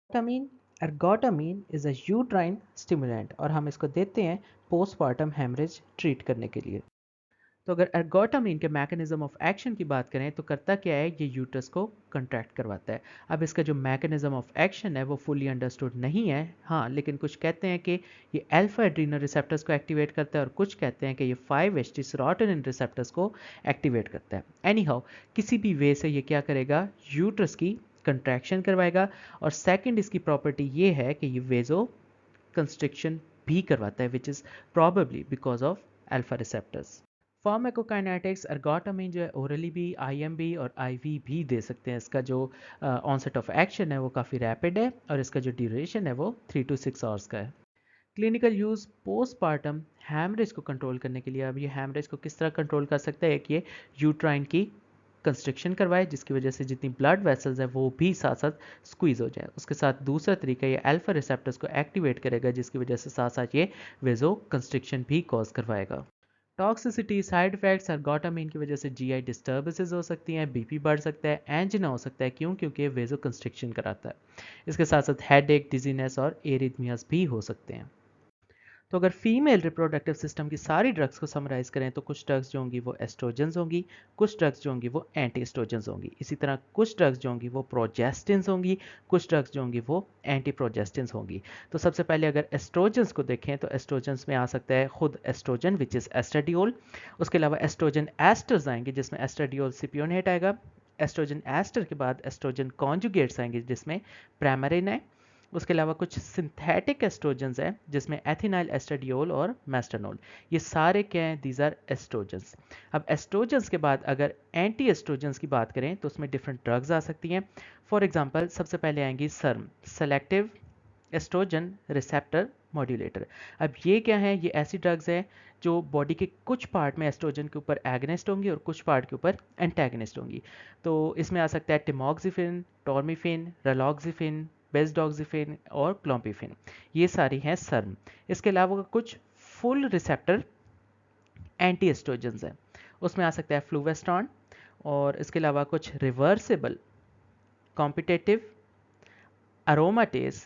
एर्गोटामीन एर्गोटामीन is a uterine stimulant और हम इसको देते हैं पोस्टमार्टम हेमरेज ट्रीट करने के लिए। तो अगर एर्गोटामीन के मैकेनिज्म ऑफ एक्शन की बात करें तो करता क्या है, ये यूट्रस को कंट्रैक्ट करवाता है। अब इसका जो मैकेनिज्म ऑफ एक्शन है वो फुली अंडरस्टूड नहीं है, हाँ, लेकिन कुछ कहते हैं कि ये अल्फा एड्रीनल रिसेप्टर्स को एक्टिवेट करता है और कुछ कहते हैं कि ये 5-HT सेरोटोनिन रिसेप्टर्स को एक्टिवेट करता है। एनी हाउ, किसी भी वे से ये क्या करेगा, यूट्रस की कंट्रैक्शन करवाएगा। और सेकंड इसकी प्रॉपर्टी ये है कि ये वेजो कंस्ट्रिक्शन भी करवाता है, which is probably because of alpha receptors. Pharmacokinetics, ergotamine जो है ओरली भी, आईएम भी और आईवी भी दे सकते हैं। इसका जो ऑनसेट ऑफ एक्शन है वो काफ़ी रैपिड है और इसका जो ड्यूरेशन है वो 3 to 6 आवर्स का है। क्लिनिकल यूज़ पोस्टपार्टम हैमरेज को कंट्रोल करने के लिए। अब ये हैमरेज को किस तरह कंट्रोल कर सकता है कि ये यूट्राइन की कंस्ट्रिक्शन करवाए, जिसकी वजह से जितनी ब्लड वेसल्स है वो भी साथ साथ स्क्वीज हो जाए। उसके साथ दूसरा तरीका ये अल्फा रिसेप्टर्स को एक्टिवेट करेगा, जिसकी वजह से साथ साथ ये वेजो कंस्ट्रिक्शन भी कॉज करवाएगा। टॉक्सिसिटी, साइड इफेक्ट्स, एर्गोटामीन की वजह से जीआई डिस्टर्बेंसेस हो सकती हैं, बीपी बढ़ सकता है, एंजिना हो सकता है। क्यों? क्योंकि ये वेजो कंस्ट्रिक्शन कराता है। इसके साथ साथ हेडेक, डिजीनेस और एरिथमियास भी हो सकते हैं। तो अगर फीमेल रिप्रोडक्टिव सिस्टम की सारी ड्रग्स को समराइज करें तो कुछ ड्रग्स जो होंगी वो एस्ट्रोजन्स होंगी, कुछ ड्रग्स जो होंगी वो एंटी एस्ट्रोजन्स होंगी। इसी तरह कुछ ड्रग्स जो होंगी वो प्रोजेस्टिन्स होंगी, कुछ ड्रग्स जो होंगी वो एंटी प्रोजेस्टिन्स होंगी। तो सबसे पहले अगर एस्ट्रोजन्स को देखें तो एस्ट्रोजन्स में आ सकता है खुद एस्ट्रोजन विच इज़ एस्ट्रेडियोल। उसके अलावा एस्ट्रोजन एस्टर्स आएंगे जिसमें एस्ट्रेडियोल सिपियोनेट आएगा। एस्ट्रोजन एस्टर के बाद एस्ट्रोजन कॉन्जुगेट्स आएंगे जिसमें प्राइमरिन है। उसके अलावा कुछ सिंथेटिक एस्ट्रोजन्स हैं जिसमें एथिनाइल एस्ट्रेडियोल और मेस्टानोल। ये सारे क्या हैं? These are oestrogens. अब एस्ट्रोजन्स के बाद अगर एंटी एस्ट्रोजन्स की बात करें तो उसमें डिफरेंट ड्रग्स आ सकती हैं। फॉर एग्जांपल सबसे पहले आएंगी सर्म, सेलेक्टिव एस्ट्रोजन रिसेप्टर मॉड्यूलेटर। अब ये क्या है? ये ऐसी ड्रग्स हैं जो बॉडी के कुछ पार्ट में एस्ट्रोजन के ऊपर एगनिस्ट होंगी और कुछ पार्ट के ऊपर एंटेगनिस्ट होंगी। तो इसमें आ सकता है टिमोक्सिफिन, टॉर्मिफिन, रेलॉक्सिफिन, बेस्डॉक्सिफिन और क्लोम्पिफिन। ये सारी हैं सर्म। इसके अलावा कुछ फुल रिसेप्टर एंटी एस्ट्रोजन्स हैं। उसमें आ सकता है फ्लूवेस्ट्रॉन और इसके अलावा कुछ रिवर्सिबल कॉम्पिटेटिव अरोमाटेज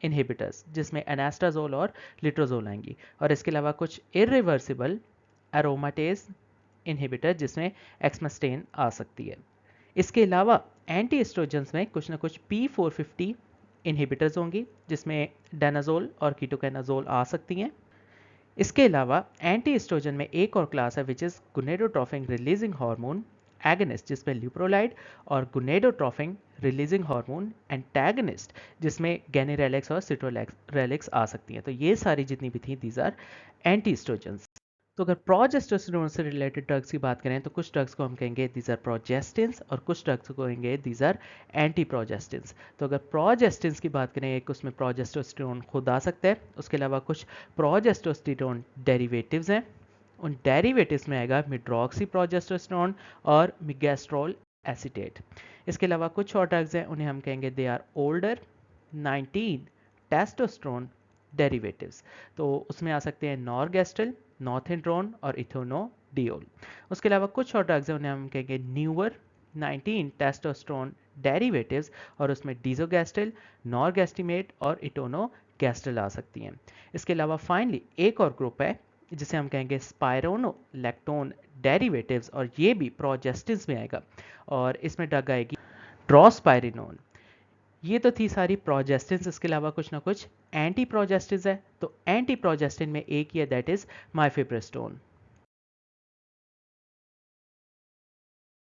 इनहिबिटर्स जिसमें एनास्टाजोल और लिट्रोजोल आएंगी। और इसके अलावा कुछ इरिवर्सिबल एरोमाटेज इनहिबिटर जिसमें एक्समेस्टेन आ सकती है। इसके अलावा एंटी एस्ट्रोजन्स में कुछ ना कुछ P450 इनहिबिटर्स होंगी जिसमें डानाजोल और कीटोकाइनाजोल आ सकती हैं। इसके अलावा एंटी एस्ट्रोजन में एक और क्लास है which is gonadotropin releasing hormone agonist जिसमें ल्यूप्रोलाइड और गुनेडोट्रोफिन रिलीजिंग हार्मोन एंटैगनिस्ट जिसमें गैनिरेलिक्स और सिट्रोरेलिक्स आ सकती हैं। तो ये सारी जितनी भी थी दीज आर एंटी एस्ट्रोजन्स। तो अगर प्रोजेस्टेरोन से रिलेटेड ड्रग्स की बात करें तो कुछ ड्रग्स को हम कहेंगे दीज आर प्रोजेस्टिन्स और कुछ ड्रग्स को कहेंगे दीज आर एंटी प्रोजेस्टिन्स। तो अगर प्रोजेस्टिन्स की बात करें, एक उसमें प्रोजेस्टेरोन खुद आ सकता है। उसके अलावा कुछ प्रोजेस्टेरोन डेरिवेटिव्स हैं। उन डेरिवेटिव्स में आएगा मिड्रॉक्सी प्रोजेस्टेरोन और मिगेस्ट्रोल एसीटेट। इसके अलावा कुछ और ड्रग्स हैं, उन्हें हम कहेंगे they are older 19 testosterone derivatives. तो उसमें आ सकते हैं नॉरगेस्ट्रल, नॉर्थेंड्रोन और इथोनोडियोल। उसके अलावा कुछ और ड्रग्स हैं, उन्हें हम कहेंगे न्यूअर 19 टेस्टोस्टेरोन डेरिवेटिव्स और उसमें डीजोगेस्ट्रल, नॉरगेस्टिमेट और इटोनोगेस्ट्रल आ सकती हैं। इसके अलावा फाइनली एक और ग्रुप है जिसे हम कहेंगे स्पायरोनोलैक्टोन डेरिवेटिव्स और ये भी प्रोजेस्टिन्स में आएगा और इसमें ड्रग आएगी ड्रॉस्पायरिनोन। ये तो थी सारी प्रोजेस्टिन्स। इसके अलावा कुछ ना कुछ एंटी प्रोजेस्टिन्स है। तो एंटी प्रोजेस्टिन में एक ही है, दैट इज माइफेप्रेस्टोन।